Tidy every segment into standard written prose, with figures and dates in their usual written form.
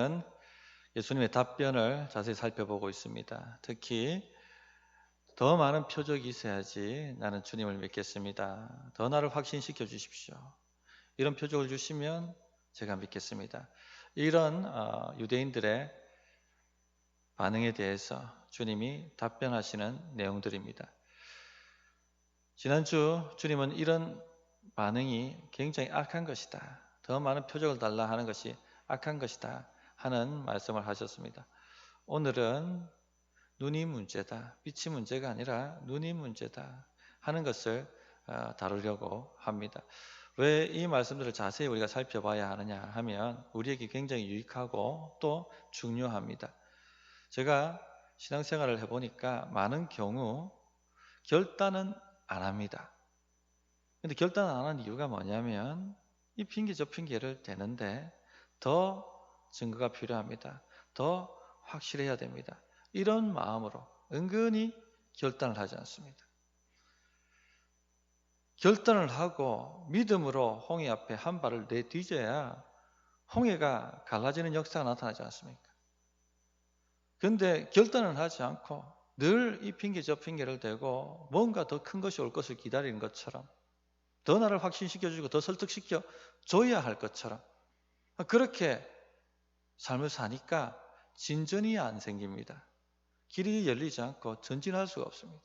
우리는 예수님의 답변을 자세히 살펴보고 있습니다. 특히 더 많은 표적이 있어야지 나는 주님을 믿겠습니다. 더 나를 확신시켜 주십시오. 이런 표적을 주시면 제가 믿겠습니다. 이런 유대인들의 반응에 대해서 주님이 답변하시는 내용들입니다. 지난주 주님은 이런 반응이 굉장히 악한 것이다. 더 많은 표적을 달라 하는 것이 악한 것이다 하는 말씀을 하셨습니다. 오늘은 눈이 문제다. 빛이 문제가 아니라 눈이 문제다 하는 것을 다루려고 합니다. 왜 이 말씀들을 자세히 우리가 살펴봐야 하느냐 하면 우리에게 굉장히 유익하고 또 중요합니다. 제가 신앙생활을 해보니까 많은 경우 결단은 안 합니다. 근데 결단 안 하는 이유가 뭐냐면 이 핑계 저 핑계를 대는데 더 증거가 필요합니다. 더 확실해야 됩니다. 이런 마음으로 은근히 결단을 하지 않습니다. 결단을 하고 믿음으로 홍해 앞에 한 발을 내디뎌야 홍해가 갈라지는 역사가 나타나지 않습니까? 그런데 결단을 하지 않고 늘 이 핑계 저 핑계를 대고 뭔가 더 큰 것이 올 것을 기다리는 것처럼 더 나를 확신시켜주고 더 설득시켜 줘야 할 것처럼 그렇게 삶을 사니까 진전이 안 생깁니다. 길이 열리지 않고 전진할 수가 없습니다.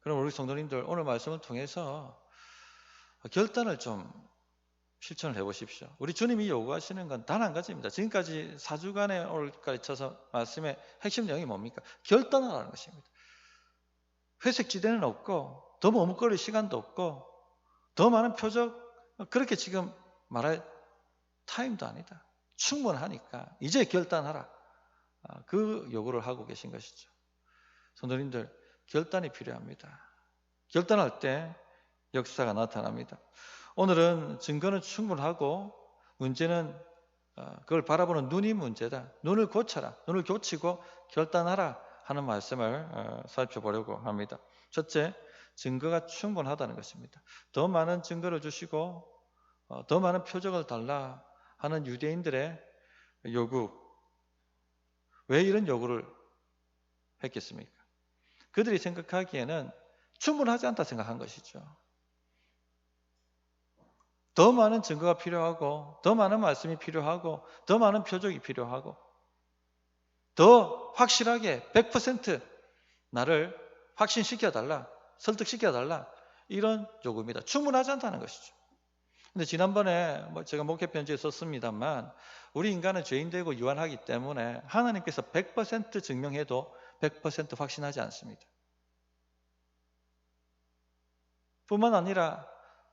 그럼 우리 성도님들 오늘 말씀을 통해서 결단을 좀 실천을 해보십시오. 우리 주님이 요구하시는 건 단 한 가지입니다. 지금까지 4주간에 오늘 가르쳐서 말씀의 핵심 내용이 뭡니까? 결단하라는 것입니다. 회색지대는 없고 더 머뭇거릴 시간도 없고 더 많은 표적 그렇게 지금 말할 타임도 아니다. 충분하니까 이제 결단하라. 그 요구를 하고 계신 것이죠. 성도님들 결단이 필요합니다. 결단할 때 역사가 나타납니다. 오늘은 증거는 충분하고 문제는 그걸 바라보는 눈이 문제다. 눈을 고쳐라. 눈을 고치고 결단하라 하는 말씀을 살펴보려고 합니다. 첫째, 증거가 충분하다는 것입니다. 더 많은 증거를 주시고 더 많은 표적을 달라 하는 유대인들의 요구. 왜 이런 요구를 했겠습니까? 그들이 생각하기에는 충분하지 않다 생각한 것이죠. 더 많은 증거가 필요하고 더 많은 말씀이 필요하고 더 많은 표적이 필요하고 더 확실하게 100% 나를 확신시켜달라, 설득시켜달라 이런 요구입니다. 충분하지 않다는 것이죠. 근데 지난번에 제가 목회편지에 썼습니다만 우리 인간은 죄인되고 유한하기 때문에 하나님께서 100% 증명해도 100% 확신하지 않습니다. 뿐만 아니라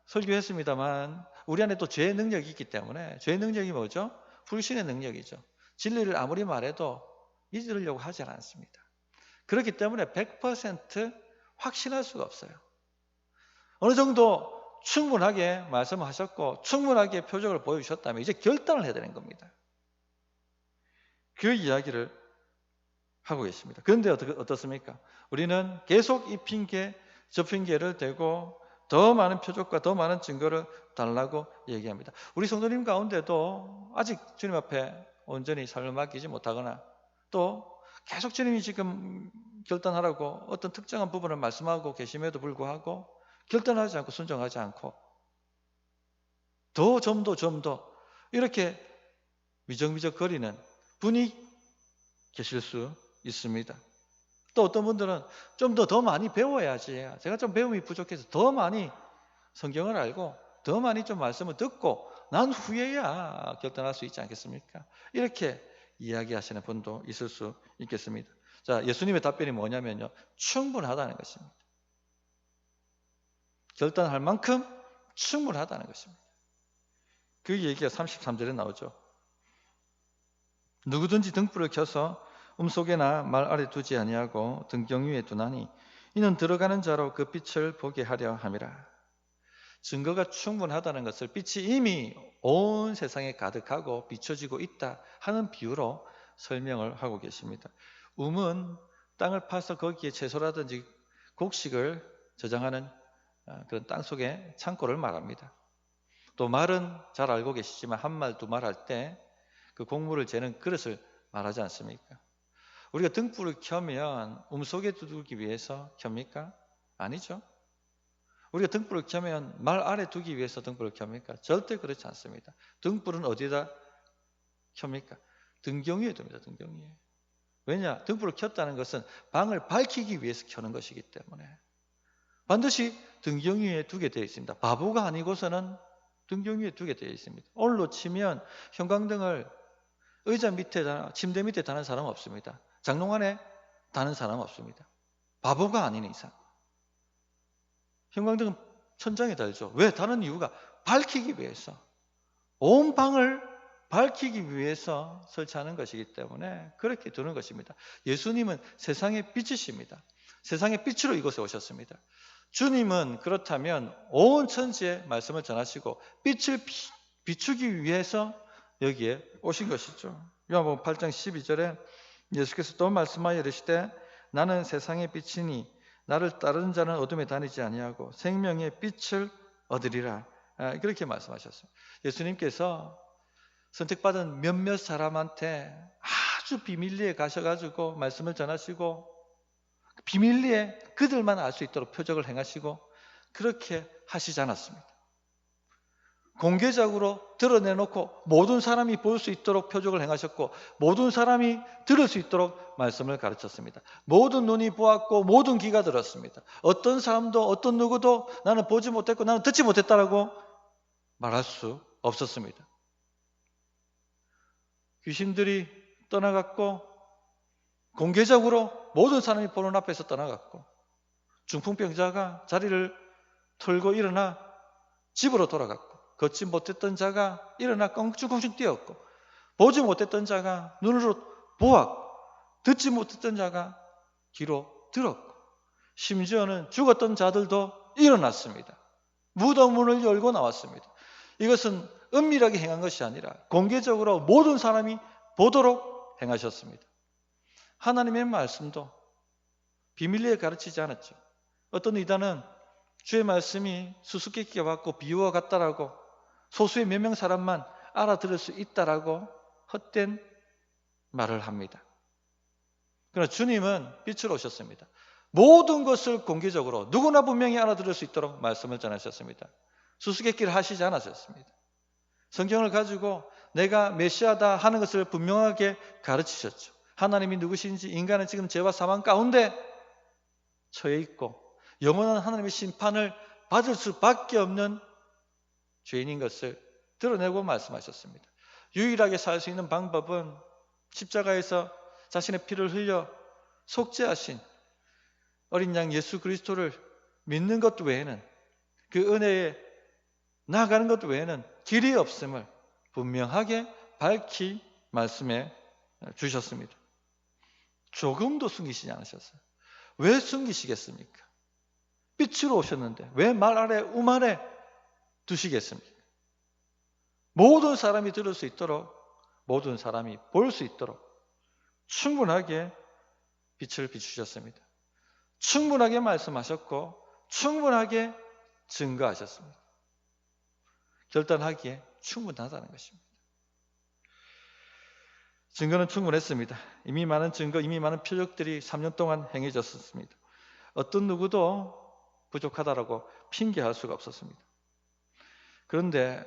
설교했습니다만 우리 안에 또 죄의 능력이 있기 때문에 죄의 능력이 뭐죠? 불신의 능력이죠. 진리를 아무리 말해도 믿으려고 하지 않습니다. 그렇기 때문에 100% 확신할 수가 없어요. 어느 정도 충분하게 말씀하셨고 충분하게 표적을 보여주셨다면 이제 결단을 해야 되는 겁니다. 그 이야기를 하고 계십니다. 그런데 어떻습니까? 우리는 계속 이 핑계 저 핑계를 대고 더 많은 표적과 더 많은 증거를 달라고 얘기합니다. 우리 성도님 가운데도 아직 주님 앞에 온전히 삶을 맡기지 못하거나 또 계속 주님이 지금 결단하라고 어떤 특정한 부분을 말씀하고 계심에도 불구하고 결단하지 않고 순종하지 않고 좀 더 이렇게 미적미적거리는 분이 계실 수 있습니다. 또 어떤 분들은 좀 더 많이 배워야지. 제가 좀 배움이 부족해서 더 많이 성경을 알고 더 많이 좀 말씀을 듣고 난 후에야 결단할 수 있지 않겠습니까? 이렇게 이야기하시는 분도 있을 수 있겠습니다. 자, 예수님의 답변이 뭐냐면요. 충분하다는 것입니다. 결단할 만큼 충분하다는 것입니다. 그 얘기가 33절에 나오죠. 누구든지 등불을 켜서 음속에나 말 아래 두지 아니하고 등경 위에 두나니 이는 들어가는 자로 그 빛을 보게 하려 함이라. 증거가 충분하다는 것을 빛이 이미 온 세상에 가득하고 비춰지고 있다 하는 비유로 설명을 하고 계십니다. 음은 땅을 파서 거기에 채소라든지 곡식을 저장하는 그런 땅 속의 창고를 말합니다. 또 말은 잘 알고 계시지만 한 말 두 말 할 때 그 곡물을 재는 그릇을 말하지 않습니까? 우리가 등불을 켜면 음속에 두기 위해서 켭니까? 아니죠. 우리가 등불을 켜면 말 아래 두기 위해서 등불을 켭니까? 절대 그렇지 않습니다. 등불은 어디다 켭니까? 등경 위에 둡니다. 등경 위에. 왜냐? 등불을 켰다는 것은 방을 밝히기 위해서 켜는 것이기 때문에 반드시 등경 위에 두게 되어 있습니다. 바보가 아니고서는 등경 위에 두게 되어 있습니다. 오늘로 치면 형광등을 의자 밑에, 침대 밑에 다는 사람 없습니다. 장롱 안에 다는 사람 없습니다. 바보가 아닌 이상. 형광등은 천장에 달죠. 왜? 다는 이유가 밝히기 위해서. 온 방을 밝히기 위해서 설치하는 것이기 때문에 그렇게 두는 것입니다. 예수님은 세상의 빛이십니다. 세상의 빛으로 이곳에 오셨습니다. 주님은 그렇다면 온 천지에 말씀을 전하시고 빛을 비추기 위해서 여기에 오신 것이죠. 요한복음 8장 12절에 예수께서 또 말씀하여 이르시되 나는 세상의 빛이니 나를 따르는 자는 어둠에 다니지 아니하고 생명의 빛을 얻으리라. 그렇게 말씀하셨어요. 예수님께서 선택받은 몇몇 사람한테 아주 비밀리에 가셔가지고 말씀을 전하시고 비밀리에 그들만 알 수 있도록 표적을 행하시고 그렇게 하시지 않았습니다. 공개적으로 드러내놓고 모든 사람이 볼 수 있도록 표적을 행하셨고 모든 사람이 들을 수 있도록 말씀을 가르쳤습니다. 모든 눈이 보았고 모든 귀가 들었습니다. 어떤 사람도 어떤 누구도 나는 보지 못했고 나는 듣지 못했다라고 말할 수 없었습니다. 귀신들이 떠나갔고 공개적으로 모든 사람이 보는 앞에서 떠나갔고 중풍병자가 자리를 털고 일어나 집으로 돌아갔고 걷지 못했던 자가 일어나 껑충껑충 뛰었고 보지 못했던 자가 눈으로 보았고 듣지 못했던 자가 귀로 들었고 심지어는 죽었던 자들도 일어났습니다. 무덤 문을 열고 나왔습니다. 이것은 은밀하게 행한 것이 아니라 공개적으로 모든 사람이 보도록 행하셨습니다. 하나님의 말씀도 비밀리에 가르치지 않았죠. 어떤 이단은 주의 말씀이 수수께끼가 왔고 비유와 같다라고 소수의 몇 명 사람만 알아들을 수 있다라고 헛된 말을 합니다. 그러나 주님은 빛으로 오셨습니다. 모든 것을 공개적으로 누구나 분명히 알아들을 수 있도록 말씀을 전하셨습니다. 수수께끼를 하시지 않으셨습니다. 성경을 가지고 내가 메시아다 하는 것을 분명하게 가르치셨죠. 하나님이 누구신지 인간은 지금 죄와 사망 가운데 처해 있고 영원한 하나님의 심판을 받을 수밖에 없는 죄인인 것을 드러내고 말씀하셨습니다. 유일하게 살 수 있는 방법은 십자가에서 자신의 피를 흘려 속죄하신 어린 양 예수 그리스도를 믿는 것 외에는 그 은혜에 나아가는 것 외에는 길이 없음을 분명하게 밝히 말씀해 주셨습니다. 조금도 숨기시지 않으셨어요. 왜 숨기시겠습니까? 빛으로 오셨는데 왜 말 아래 우말에 두시겠습니까? 모든 사람이 들을 수 있도록 모든 사람이 볼 수 있도록 충분하게 빛을 비추셨습니다. 충분하게 말씀하셨고 충분하게 증거하셨습니다. 결단하기에 충분하다는 것입니다. 증거는 충분했습니다. 이미 많은 증거, 이미 많은 표적들이 3년 동안 행해졌습니다. 어떤 누구도 부족하다라고 핑계할 수가 없었습니다. 그런데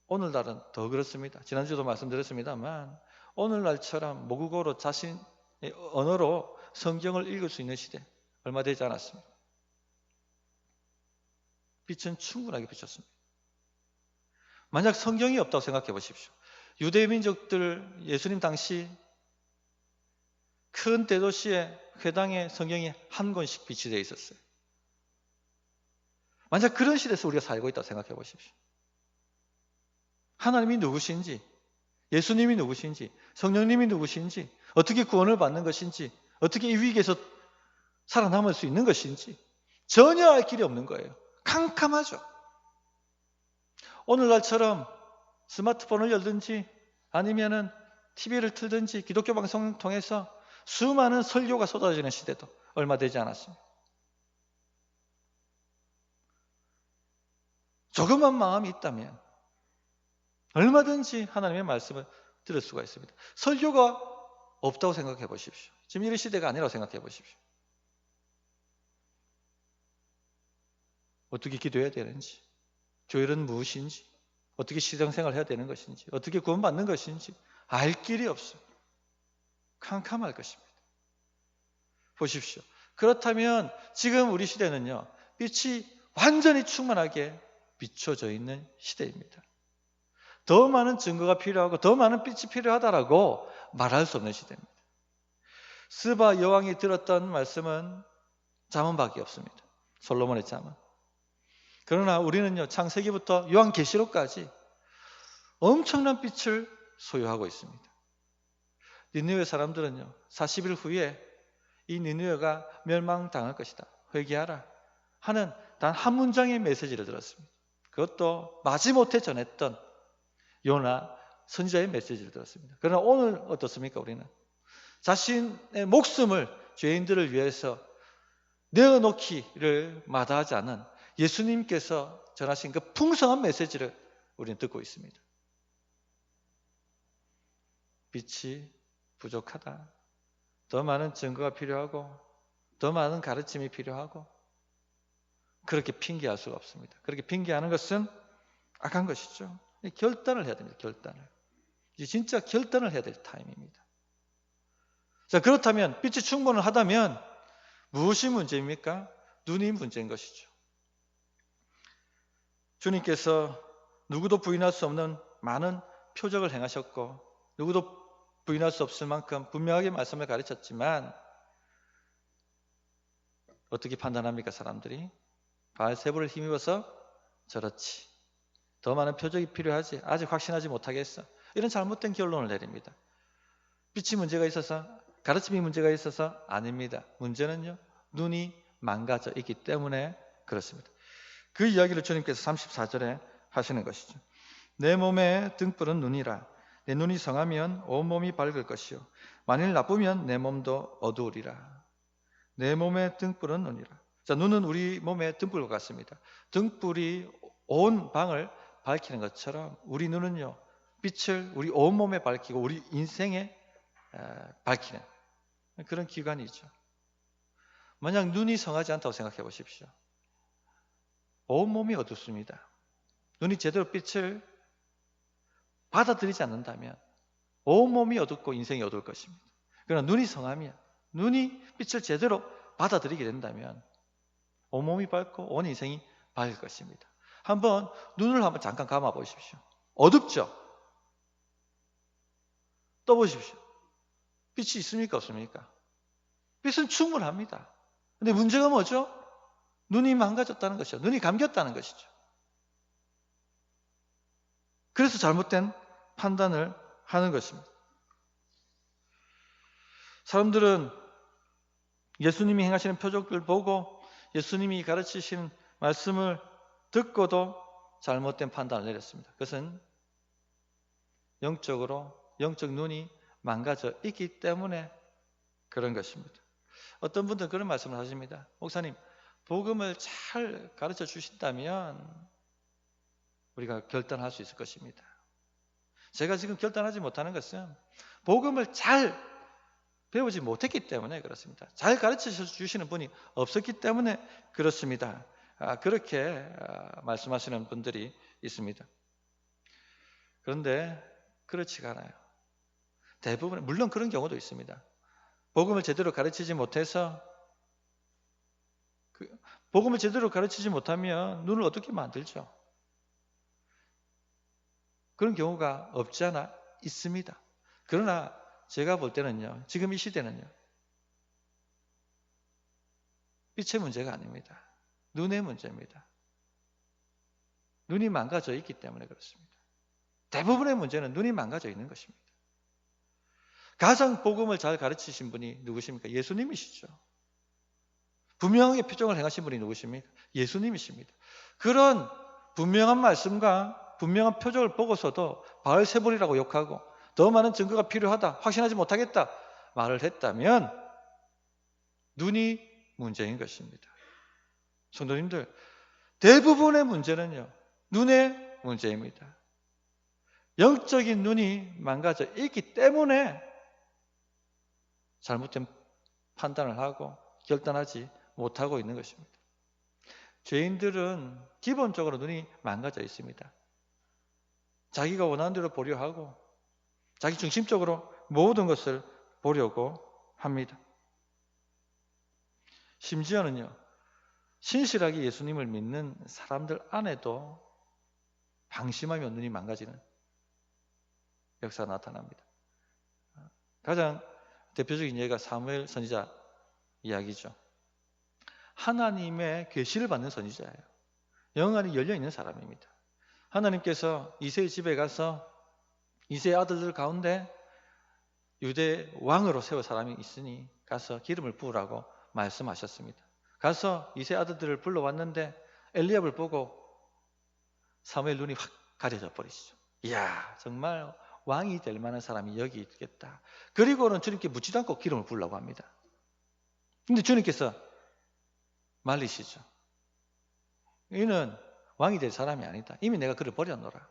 오늘날은 더 그렇습니다. 지난주도 말씀드렸습니다만 오늘날처럼 모국어로 자신의 언어로 성경을 읽을 수 있는 시대 얼마 되지 않았습니다. 빛은 충분하게 비쳤습니다. 만약 성경이 없다고 생각해 보십시오. 유대 민족들 예수님 당시 큰 대도시의 회당에 성경이 한 권씩 비치되어 있었어요. 만약 그런 시대에서 우리가 살고 있다고 생각해 보십시오. 하나님이 누구신지, 예수님이 누구신지, 성령님이 누구신지, 어떻게 구원을 받는 것인지, 어떻게 이 위기에서 살아남을 수 있는 것인지 전혀 알 길이 없는 거예요. 캄캄하죠. 오늘날처럼 스마트폰을 열든지 아니면은 TV를 틀든지 기독교 방송을 통해서 수많은 설교가 쏟아지는 시대도 얼마 되지 않았습니다. 조그만 마음이 있다면 얼마든지 하나님의 말씀을 들을 수가 있습니다. 설교가 없다고 생각해 보십시오. 지금 이런 시대가 아니라고 생각해 보십시오. 어떻게 기도해야 되는지, 교회는 무엇인지, 어떻게 신앙생활을 해야 되는 것인지, 어떻게 구원받는 것인지 알 길이 없어요. 캄캄할 것입니다. 보십시오. 그렇다면 지금 우리 시대는요, 빛이 완전히 충만하게 비춰져 있는 시대입니다. 더 많은 증거가 필요하고 더 많은 빛이 필요하다라고 말할 수 없는 시대입니다. 스바 여왕이 들었던 말씀은 잠언밖에 없습니다. 솔로몬의 잠언. 그러나 우리는요, 창세기부터 요한계시록까지 엄청난 빛을 소유하고 있습니다. 니느웨 사람들은요, 40일 후에 이 니느웨가 멸망당할 것이다, 회개하라 하는 단 한 문장의 메시지를 들었습니다. 그것도 마지못해 전했던 요나 선지자의 메시지를 들었습니다. 그러나 오늘 어떻습니까? 우리는 자신의 목숨을 죄인들을 위해서 내어놓기를 마다하지 않은 예수님께서 전하신 그 풍성한 메시지를 우리는 듣고 있습니다. 빛이 부족하다. 더 많은 증거가 필요하고 더 많은 가르침이 필요하고, 그렇게 핑계할 수가 없습니다. 그렇게 핑계하는 것은 악한 것이죠. 결단을 해야 됩니다. 결단을. 이제 진짜 결단을 해야 될 타임입니다. 자, 그렇다면 빛이 충분을 하다면 무엇이 문제입니까? 눈이 문제인 것이죠. 주님께서 누구도 부인할 수 없는 많은 표적을 행하셨고 누구도 부인할 수 없을 만큼 분명하게 말씀을 가르쳤지만 어떻게 판단합니까? 사람들이 바알세불을 힘입어서 저렇지, 더 많은 표적이 필요하지, 아직 확신하지 못하겠어, 이런 잘못된 결론을 내립니다. 빛이 문제가 있어서, 가르침이 문제가 있어서 아닙니다. 문제는요, 눈이 망가져 있기 때문에 그렇습니다. 그 이야기를 주님께서 34절에 하시는 것이죠. 내 몸의 등불은 눈이라. 내 눈이 성하면 온몸이 밝을 것이요 만일 나쁘면 내 몸도 어두우리라. 내 몸의 등불은 눈이라. 자, 눈은 우리 몸의 등불과 같습니다. 등불이 온 방을 밝히는 것처럼 우리 눈은요, 빛을 우리 온몸에 밝히고 우리 인생에 밝히는 그런 기관이죠. 만약 눈이 성하지 않다고 생각해 보십시오. 온몸이 어둡습니다. 눈이 제대로 빛을 받아들이지 않는다면 온몸이 어둡고 인생이 어두울 것입니다. 그러나 눈이 성하면, 눈이 빛을 제대로 받아들이게 된다면 온몸이 밝고 온 인생이 밝을 것입니다. 한번 눈을 한번 잠깐 감아 보십시오. 어둡죠? 떠보십시오. 빛이 있습니까? 없습니까? 빛은 충분합니다. 근데 문제가 뭐죠? 눈이 망가졌다는 것이죠. 눈이 감겼다는 것이죠. 그래서 잘못된 판단을 하는 것입니다. 사람들은 예수님이 행하시는 표적들 보고 예수님이 가르치신 말씀을 듣고도 잘못된 판단을 내렸습니다. 그것은 영적 눈이 망가져 있기 때문에 그런 것입니다. 어떤 분들은 그런 말씀을 하십니다. 목사님, 복음을 잘 가르쳐 주신다면 우리가 결단할 수 있을 것입니다. 제가 지금 결단하지 못하는 것은 복음을 잘 배우지 못했기 때문에 그렇습니다. 잘 가르쳐 주시는 분이 없었기 때문에 그렇습니다. 그렇게 말씀하시는 분들이 있습니다. 그런데 그렇지가 않아요. 대부분, 물론 그런 경우도 있습니다. 복음을 제대로 가르치지 못해서, 복음을 제대로 가르치지 못하면 눈을 어둡게 만들죠. 그런 경우가 없지 않아 있습니다. 그러나 제가 볼 때는요, 지금 이 시대는요, 빛의 문제가 아닙니다. 눈의 문제입니다. 눈이 망가져 있기 때문에 그렇습니다. 대부분의 문제는 눈이 망가져 있는 것입니다. 가장 복음을 잘 가르치신 분이 누구십니까? 예수님이시죠. 분명하게 표적을 행하신 분이 누구십니까? 예수님이십니다. 그런 분명한 말씀과 분명한 표적을 보고서도 바알세불이라고 욕하고 더 많은 증거가 필요하다, 확신하지 못하겠다 말을 했다면 눈이 문제인 것입니다. 성도님들, 대부분의 문제는요, 눈의 문제입니다. 영적인 눈이 망가져 있기 때문에 잘못된 판단을 하고 결단하지 못하고 있는 것입니다. 죄인들은 기본적으로 눈이 망가져 있습니다. 자기가 원하는 대로 보려 하고 자기 중심적으로 모든 것을 보려고 합니다. 심지어는요, 신실하게 예수님을 믿는 사람들 안에도 방심하며 눈이 망가지는 역사가 나타납니다. 가장 대표적인 예가 사무엘 선지자 이야기죠. 하나님의 계시를 받는 선지자예요. 영안이 열려있는 사람입니다. 하나님께서 이새의 집에 가서 이새의 아들들 가운데 유대 왕으로 세울 사람이 있으니 가서 기름을 부으라고 말씀하셨습니다. 가서 이새 아들들을 불러왔는데 엘리압을 보고 사무엘 눈이 확 가려져 버리시죠. 이야, 정말 왕이 될 만한 사람이 여기 있겠다. 그리고는 주님께 묻지도 않고 기름을 부으려고 합니다. 근데 주님께서 말리시죠. 이는 왕이 될 사람이 아니다. 이미 내가 그를 버렸노라.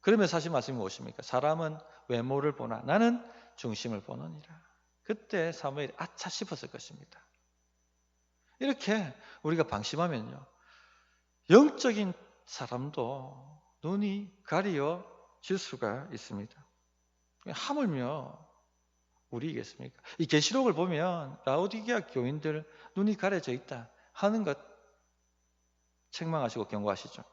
그러면 사실 말씀이 무엇입니까? 사람은 외모를 보나 나는 중심을 보느니라. 그때 사무엘이 아차 싶었을 것입니다. 이렇게 우리가 방심하면요, 영적인 사람도 눈이 가려질 수가 있습니다. 하물며 우리이겠습니까? 이 계시록을 보면 라오디게아 교인들 눈이 가려져 있다 하는 것 책망하시고 경고하시죠.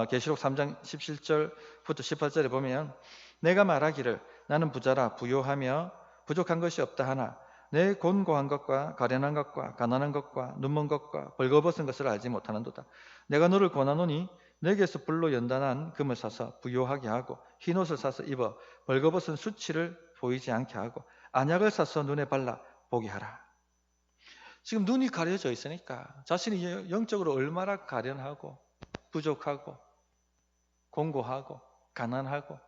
계시록 3장 17절부터 18절에 보면 내가 말하기를 나는 부자라 부요하며 부족한 것이 없다 하나 내 곤고한 것과 가련한 것과 가난한 것과 눈먼 것과 벌거벗은 것을 알지 못하는도다. 내가 너를 권하노니 내게서 불로 연단한 금을 사서 부요하게 하고 흰옷을 사서 입어 벌거벗은 수치를 보이지 않게 하고 안약을 사서 눈에 발라 보게 하라. 지금 눈이 가려져 있으니까 자신이 영적으로 얼마나 가련하고 부족하고 공고하고 가난하고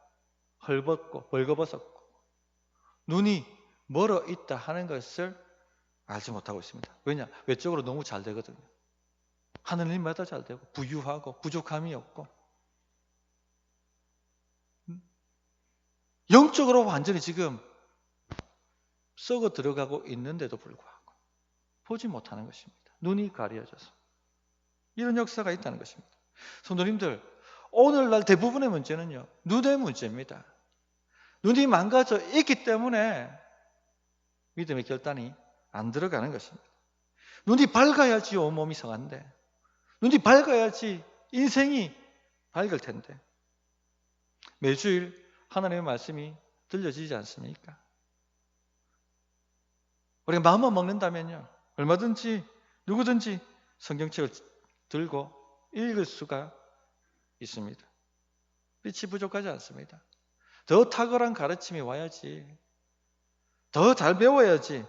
헐벗고 벌거벗었고 눈이 멀어 있다 하는 것을 알지 못하고 있습니다. 왜냐? 외적으로 너무 잘 되거든요. 하는 일마다 잘 되고 부유하고 부족함이 없고 영적으로 완전히 지금 썩어 들어가고 있는데도 불구하고 보지 못하는 것입니다. 눈이 가려져서 이런 역사가 있다는 것입니다. 성도님들, 오늘날 대부분의 문제는요, 눈의 문제입니다. 눈이 망가져 있기 때문에 믿음의 결단이 안 들어가는 것입니다. 눈이 밝아야지 온몸이 성한데, 눈이 밝아야지 인생이 밝을 텐데, 매주일 하나님의 말씀이 들려지지 않습니까? 우리가 마음만 먹는다면요, 얼마든지 누구든지 성경책을 들고 읽을 수가 있습니다. 빛이 부족하지 않습니다. 더 탁월한 가르침이 와야지, 더 잘 배워야지,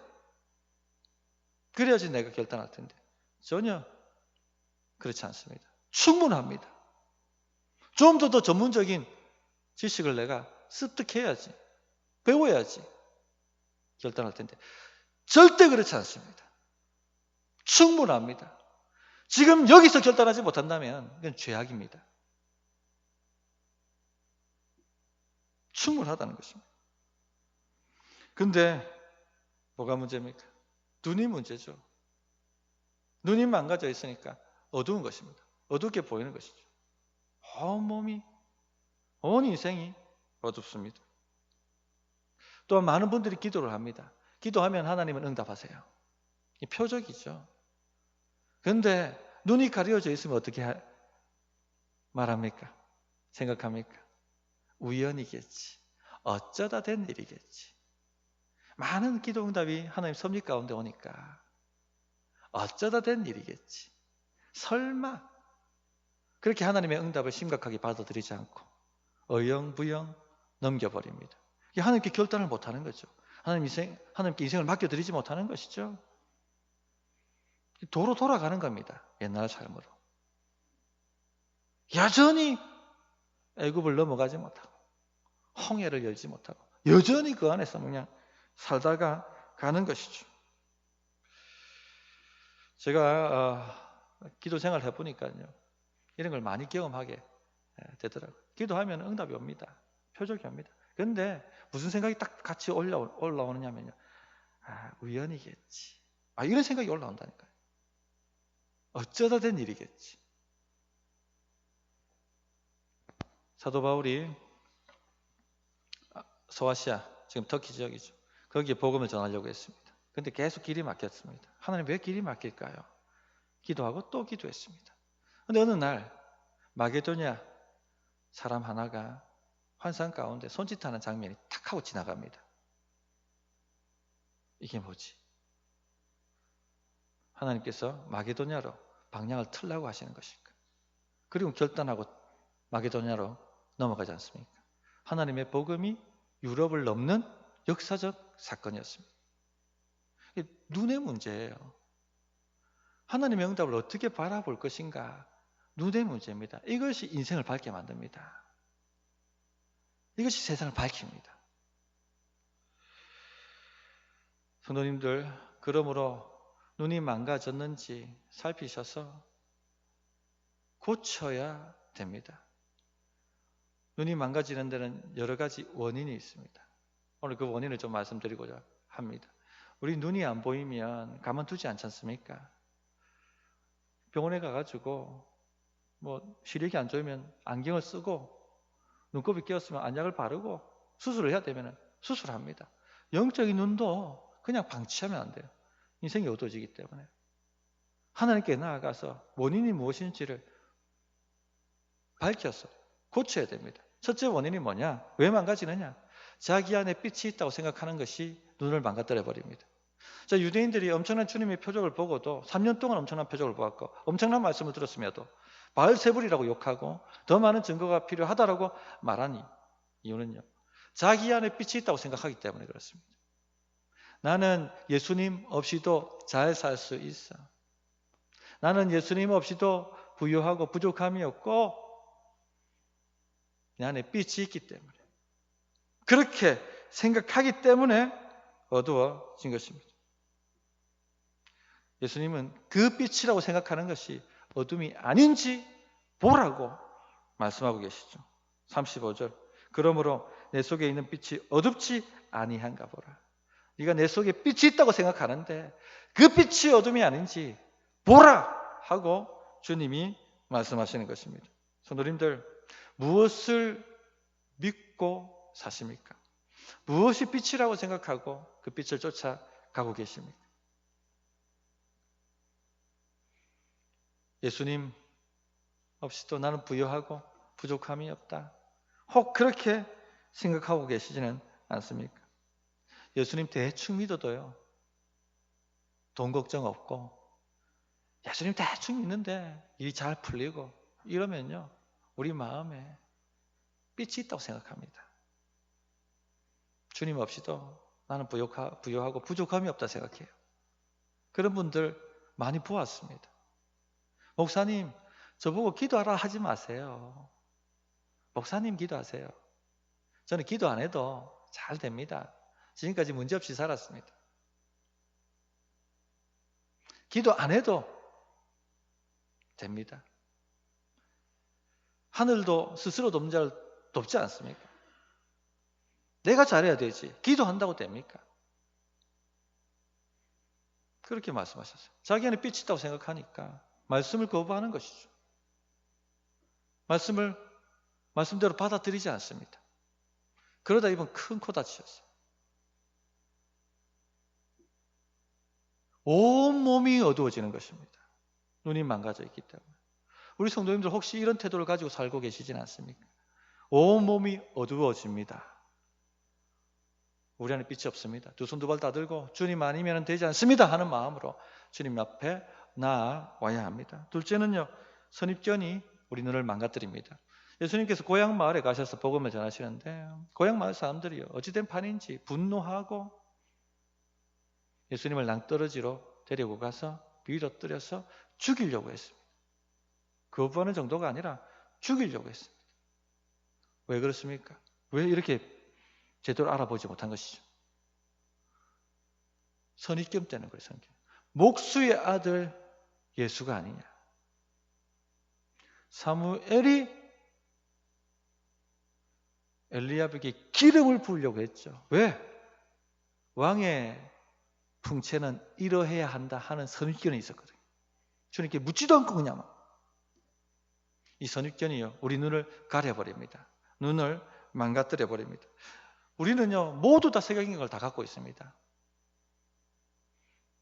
그래야지 내가 결단할 텐데 전혀 그렇지 않습니다. 충분합니다. 좀 더 전문적인 지식을 내가 습득해야지, 배워야지 결단할 텐데 절대 그렇지 않습니다. 충분합니다. 지금 여기서 결단하지 못한다면 이건 죄악입니다. 충분하다는 것입니다. 근데 뭐가 문제입니까? 눈이 문제죠. 눈이 망가져 있으니까 어두운 것입니다. 어둡게 보이는 것이죠. 온몸이, 온 인생이 어둡습니다. 또한 많은 분들이 기도를 합니다. 기도하면 하나님은 응답하세요. 이 표적이죠. 그런데 눈이 가려져 있으면 어떻게 말합니까? 생각합니까? 우연이겠지. 어쩌다 된 일이겠지. 많은 기도 응답이 하나님 섭리 가운데 오니까 어쩌다 된 일이겠지. 설마. 그렇게 하나님의 응답을 심각하게 받아들이지 않고 어영부영 넘겨버립니다. 하나님께 결단을 못하는 거죠. 하나님께 인생을 맡겨드리지 못하는 것이죠. 도로 돌아가는 겁니다. 옛날 삶으로. 여전히 애굽을 넘어가지 못하고 홍해를 열지 못하고 여전히 그 안에서 그냥 살다가 가는 것이죠. 제가 기도 생활을 해보니까요, 이런 걸 많이 경험하게 되더라고요. 기도하면 응답이 옵니다. 표적이 옵니다. 그런데 무슨 생각이 딱 같이 올라오느냐면요. 우연이겠지. 이런 생각이 올라온다니까요. 어쩌다 된 일이겠지. 사도 바울이 소아시아, 지금 터키 지역이죠. 거기에 복음을 전하려고 했습니다. 근데 계속 길이 막혔습니다. 하나님 왜 길이 막힐까요? 기도하고 또 기도했습니다. 근데 어느 날 마게도냐 사람 하나가 환상 가운데 손짓하는 장면이 탁 하고 지나갑니다. 이게 뭐지? 하나님께서 마게도냐로 방향을 틀라고 하시는 것인가? 그리고 결단하고 마게도냐로 넘어가지 않습니까? 하나님의 복음이 유럽을 넘는 역사적 사건이었습니다. 이게 눈의 문제예요. 하나님의 응답을 어떻게 바라볼 것인가? 눈의 문제입니다. 이것이 인생을 밝게 만듭니다. 이것이 세상을 밝힙니다. 성도님들, 그러므로 눈이 망가졌는지 살피셔서 고쳐야 됩니다. 눈이 망가지는 데는 여러 가지 원인이 있습니다. 오늘 그 원인을 좀 말씀드리고자 합니다. 우리 눈이 안 보이면 가만두지 않지 않습니까? 병원에 가가지고 시력이 안 좋으면 안경을 쓰고 눈곱이 끼었으면 안약을 바르고 수술을 해야 되면 수술합니다. 영적인 눈도 그냥 방치하면 안 돼요. 인생이 어두워지기 때문에. 하나님께 나아가서 원인이 무엇인지를 밝혀서 고쳐야 됩니다. 첫째 원인이 뭐냐? 왜 망가지느냐? 자기 안에 빛이 있다고 생각하는 것이 눈을 망가뜨려 버립니다. 자, 유대인들이 엄청난 주님의 표적을 보고도 3년 동안 엄청난 표적을 보았고 엄청난 말씀을 들었음에도 바알세불이라고 욕하고 더 많은 증거가 필요하다라고 말하니 이유는요. 자기 안에 빛이 있다고 생각하기 때문에 그렇습니다. 나는 예수님 없이도 잘 살 수 있어. 나는 예수님 없이도 부유하고 부족함이 없고 내 안에 빛이 있기 때문에 그렇게 생각하기 때문에 어두워진 것입니다. 예수님은 그 빛이라고 생각하는 것이 어둠이 아닌지 보라고 말씀하고 계시죠. 35절. 그러므로 내 속에 있는 빛이 어둡지 아니한가 보라. 네가 내 속에 빛이 있다고 생각하는데 그 빛이 어둠이 아닌지 보라 하고 주님이 말씀하시는 것입니다. 성도님들, 무엇을 믿고 사십니까? 무엇이 빛이라고 생각하고 그 빛을 쫓아가고 계십니까? 예수님 없이도 나는 부유하고 부족함이 없다. 혹 그렇게 생각하고 계시지는 않습니까? 예수님 대충 믿어도요. 돈 걱정 없고 예수님 대충 믿는데 일이 잘 풀리고 이러면요. 우리 마음에 빛이 있다고 생각합니다. 주님 없이도 나는 부유하고 부족함이 없다 생각해요. 그런 분들 많이 보았습니다. 목사님, 저보고 기도하라 하지 마세요. 목사님 기도하세요. 저는 기도 안 해도 잘 됩니다. 지금까지 문제없이 살았습니다. 기도 안 해도 됩니다. 하늘도 스스로 돕는 자를 돕지 않습니까? 내가 잘해야 되지. 기도한다고 됩니까? 그렇게 말씀하셨어요. 자기 안에 빛이 있다고 생각하니까 말씀을 거부하는 것이죠. 말씀대로 받아들이지 않습니다. 그러다 이번 큰 코 다치셨어요. 온 몸이 어두워지는 것입니다. 눈이 망가져 있기 때문에. 우리 성도님들 혹시 이런 태도를 가지고 살고 계시진 않습니까? 온 몸이 어두워집니다. 우리 안에 빛이 없습니다. 두 손 두 발 다 들고 주님 아니면 되지 않습니다 하는 마음으로 주님 앞에 나아와야 합니다. 둘째는요, 선입견이 우리 눈을 망가뜨립니다. 예수님께서 고향 마을에 가셔서 복음을 전하시는데 고향 마을 사람들이요 어찌된 판인지 분노하고 예수님을 낭떠러지로 데리고 가서 비로 떨여서 죽이려고 했습니다. 거부하는 정도가 아니라 죽이려고 했습니다. 왜 그렇습니까? 왜 이렇게 제대로 알아보지 못한 것이죠? 선입견 때는 거예요. 선입견. 목수의 아들 예수가 아니냐. 사무엘이 엘리야에게 기름을 부으려고 했죠. 왜? 왕의 풍채는 이러해야 한다 하는 선입견이 있었거든요. 주님께 묻지도 않고 그냥 이 선입견이요, 우리 눈을 가려버립니다. 눈을 망가뜨려 버립니다. 우리는요, 모두 다 세상적인 걸 다 갖고 있습니다.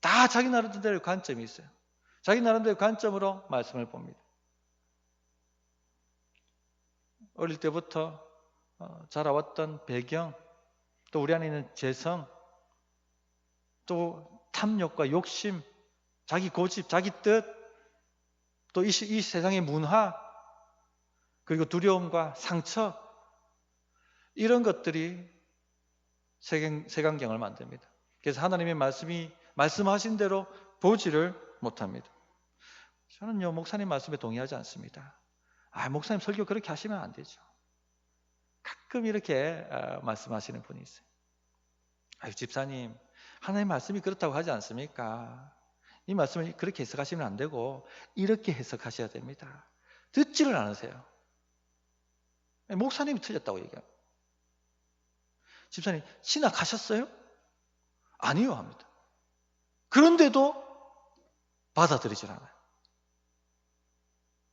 다 자기 나름대로 관점이 있어요. 자기 나름대로 관점으로 말씀을 봅니다. 어릴 때부터 자라왔던 배경, 또 우리 안에 있는 재성, 또 탐욕과 욕심, 자기 고집, 자기 뜻, 또 이 세상의 문화, 그리고 두려움과 상처, 이런 것들이 세간경을 만듭니다. 그래서 하나님의 말씀하신 대로 보지를 못합니다. 저는요, 목사님 말씀에 동의하지 않습니다. 목사님 설교 그렇게 하시면 안 되죠. 가끔 이렇게 말씀하시는 분이 있어요. 집사님, 하나님 말씀이 그렇다고 하지 않습니까? 이 말씀을 그렇게 해석하시면 안 되고 이렇게 해석하셔야 됩니다. 듣지를 않으세요. 목사님이 틀렸다고 얘기합니다. 집사님, 신학하셨어요? 아니요 합니다. 그런데도 받아들이질 않아요.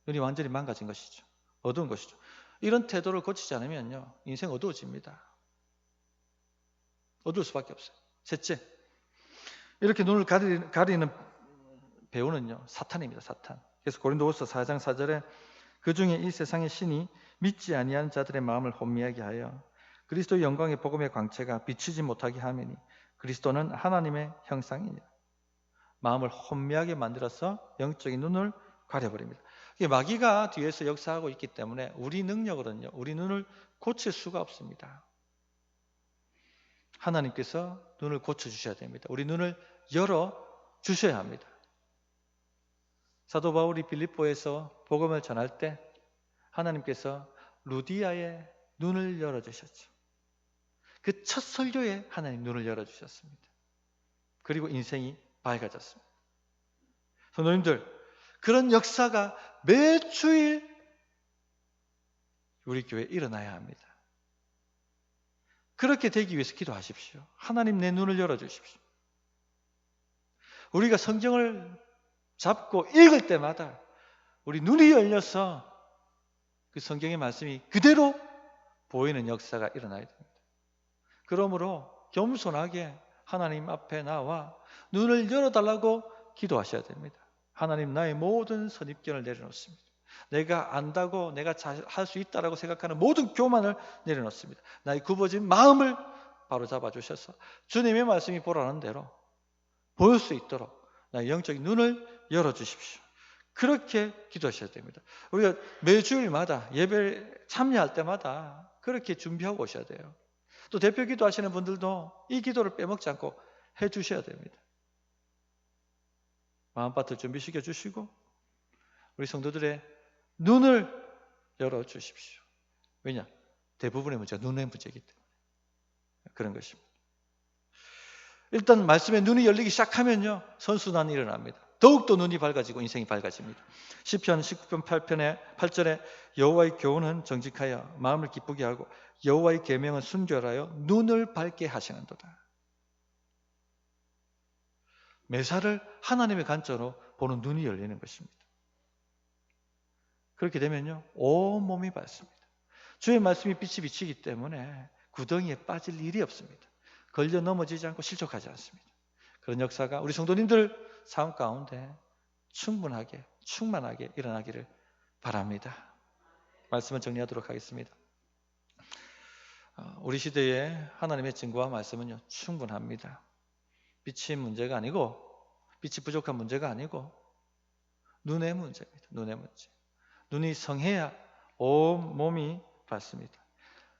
눈이 완전히 망가진 것이죠. 어두운 것이죠. 이런 태도를 고치지 않으면요, 인생 어두워집니다. 어두울 수밖에 없어요. 셋째, 이렇게 눈을 가리는 배우는요, 사탄입니다. 사탄. 그래서 고린도후서 4장 4절에 그 중에 이 세상의 신이 믿지 아니하는 자들의 마음을 혼미하게 하여 그리스도의 영광의 복음의 광채가 비추지 못하게 하매니 그리스도는 하나님의 형상이니라. 마음을 혼미하게 만들어서 영적인 눈을 가려버립니다. 마귀가 뒤에서 역사하고 있기 때문에 우리 능력으로는요, 우리 눈을 고칠 수가 없습니다. 하나님께서 눈을 고쳐주셔야 됩니다. 우리 눈을 열어주셔야 합니다. 사도 바울이 빌립보에서 복음을 전할 때 하나님께서 루디아의 눈을 열어주셨죠. 그 첫 설교에 하나님 눈을 열어주셨습니다. 그리고 인생이 밝아졌습니다. 성도님들, 그런 역사가 매주일 우리 교회에 일어나야 합니다. 그렇게 되기 위해서 기도하십시오. 하나님, 내 눈을 열어주십시오. 우리가 성경을 잡고 읽을 때마다 우리 눈이 열려서 그 성경의 말씀이 그대로 보이는 역사가 일어나야 됩니다. 그러므로 겸손하게 하나님 앞에 나와 눈을 열어달라고 기도하셔야 됩니다. 하나님, 나의 모든 선입견을 내려놓습니다. 내가 안다고, 내가 할 수 있다라고 생각하는 모든 교만을 내려놓습니다. 나의 굽어진 마음을 바로 잡아주셔서 주님의 말씀이 보라는 대로 보일 수 있도록 나의 영적인 눈을 열어주십시오. 그렇게 기도하셔야 됩니다. 우리가 매주일마다 예배 참여할 때마다 그렇게 준비하고 오셔야 돼요. 또 대표 기도하시는 분들도 이 기도를 빼먹지 않고 해주셔야 됩니다. 마음밭을 준비시켜 주시고 우리 성도들의 눈을 열어주십시오. 왜냐? 대부분의 문제가 눈의 문제이기 때문에 그런 것입니다. 일단 말씀에 눈이 열리기 시작하면요, 선순환이 일어납니다. 더욱더 눈이 밝아지고 인생이 밝아집니다. 시편 19편 8절에 여호와의 교훈은 정직하여 마음을 기쁘게 하고 여호와의 계명은 순결하여 눈을 밝게 하시는도다. 매사를 하나님의 관점으로 보는 눈이 열리는 것입니다. 그렇게 되면요, 온몸이 밝습니다. 주의 말씀이 빛이 비치기 때문에 구덩이에 빠질 일이 없습니다. 걸려 넘어지지 않고 실족하지 않습니다. 그런 역사가 우리 성도님들 삶 가운데 충분하게, 충만하게 일어나기를 바랍니다. 말씀을 정리하도록 하겠습니다. 우리 시대에 하나님의 증거와 말씀은요, 충분합니다. 빛이 문제가 아니고, 빛이 부족한 문제가 아니고 눈의 문제입니다. 눈의 문제. 눈이 성해야 온 몸이 밝습니다.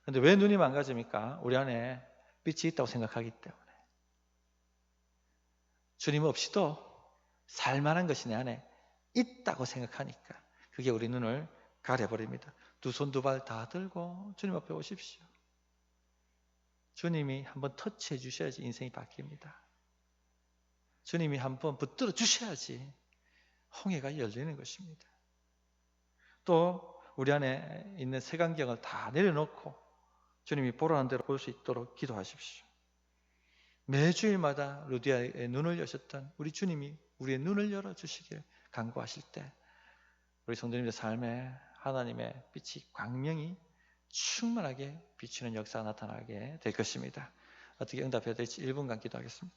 그런데 왜 눈이 망가집니까? 우리 안에 빛이 있다고 생각하기 때문에. 주님 없이도 살만한 것이 내 안에 있다고 생각하니까 그게 우리 눈을 가려버립니다. 두 손 두 발 다 들고 주님 앞에 오십시오. 주님이 한번 터치해 주셔야지 인생이 바뀝니다. 주님이 한번 붙들어 주셔야지 홍해가 열리는 것입니다. 또 우리 안에 있는 색안경을 다 내려놓고 주님이 보라는 대로 볼 수 있도록 기도하십시오. 매주일마다 루디아의 눈을 여셨던 우리 주님이 우리의 눈을 열어주시길 간구하실 때 우리 성도님들 삶에 하나님의 빛이 광명이 충만하게 비추는 역사가 나타나게 될 것입니다. 어떻게 응답해야 될지 1분간 기도하겠습니다.